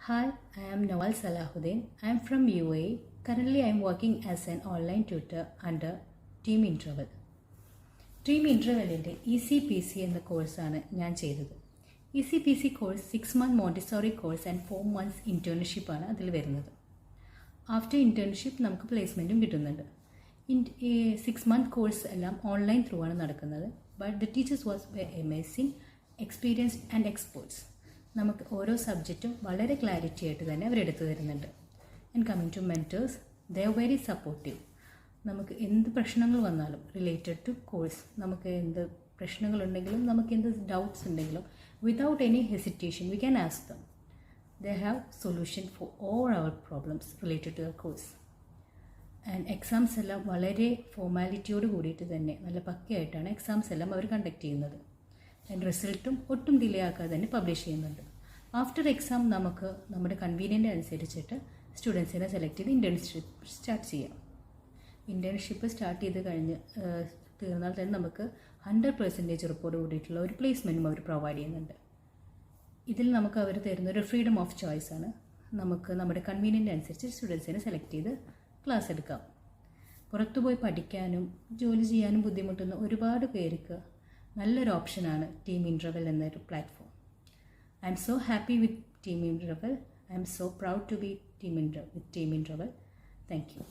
Hi, I am Nawal Salahuddin. I am from UAE. Currently, I am working as an online tutor under Team Interval. Team ഇൻ്റർവെല്ലിൻ്റെ ECPC എന്ന കോഴ്സാണ് ഞാൻ ചെയ്തത്. ECPC course 6 month Montessori course and 4 months ഇൻറ്റേൺഷിപ്പാണ് അതിൽ വരുന്നത്. After internship നമുക്ക് പ്ലേസ്മെൻറ്റും കിട്ടുന്നുണ്ട്. 6 month കോഴ്സ് എല്ലാം ഓൺലൈൻ ത്രൂ ആണ് നടക്കുന്നത്. But the teachers was amazing, experienced and experts. നമുക്ക് ഓരോ സബ്ജക്റ്റും വളരെ ക്ലാരിറ്റി ആയിട്ട് തന്നെ അവരെടുത്തു തരുന്നുണ്ട്. And coming to mentors, they are very supportive. നമുക്ക് എന്ത് പ്രശ്നങ്ങൾ വന്നാലും റിലേറ്റഡ് ടു കോഴ്സ്, നമുക്ക് എന്ത് പ്രശ്നങ്ങളുണ്ടെങ്കിലും നമുക്ക് എന്ത് ഡൗട്ട്സ് ഉണ്ടെങ്കിലും without any hesitation we can ask them. They have solution for all our problems related to the course. And exams എല്ലാം വളരെ ഫോർമാലിറ്റിയോട് കൂടിയിട്ട് തന്നെ നല്ല പക്കയായിട്ടാണ് എക്സാംസ് എല്ലാം അവർ കണ്ടക്ട് ചെയ്യുന്നത്. ആൻഡ് റിസൾട്ടും ഒട്ടും ഡിലേ ആക്കാതെ തന്നെ പബ്ലിഷ് ചെയ്യുന്നുണ്ട്. ആഫ്റ്റർ എക്സാം നമുക്ക് നമ്മുടെ കൺവീനിയൻ്റ് അനുസരിച്ചിട്ട് സ്റ്റുഡൻസിനെ സെലക്ട് ചെയ്ത് ഇൻറ്റേൺഷിപ്പ് സ്റ്റാർട്ട് ചെയ്യാം. ഇൻറ്റേൺഷിപ്പ് സ്റ്റാർട്ട് ചെയ്ത് കഴിഞ്ഞ് തീർന്നാൽ തന്നെ നമുക്ക് 100% ഉറപ്പോട് കൂടിയിട്ടുള്ള ഒരു പ്ലേസ്മെൻറ്റും അവർ പ്രൊവൈഡ് ചെയ്യുന്നുണ്ട്. ഇതിൽ നമുക്ക് അവർ തരുന്നൊരു ഫ്രീഡം ഓഫ് ചോയ്സ് ആണ്. നമുക്ക് നമ്മുടെ കൺവീനിയൻ്റ് അനുസരിച്ച് സ്റ്റുഡൻസിനെ സെലക്ട് ചെയ്ത് ക്ലാസ് എടുക്കാം. പുറത്തുപോയി പഠിക്കാനും ജോലി ചെയ്യാനും ബുദ്ധിമുട്ടുന്ന ഒരുപാട് പേർക്ക് നല്ലൊരു ഓപ്ഷനാണ് ടീം ഇൻ്റർവെൽ എന്നൊരു platform. I'm so happy with Team Interval. I'm so proud to be with Team Interval. Thank you.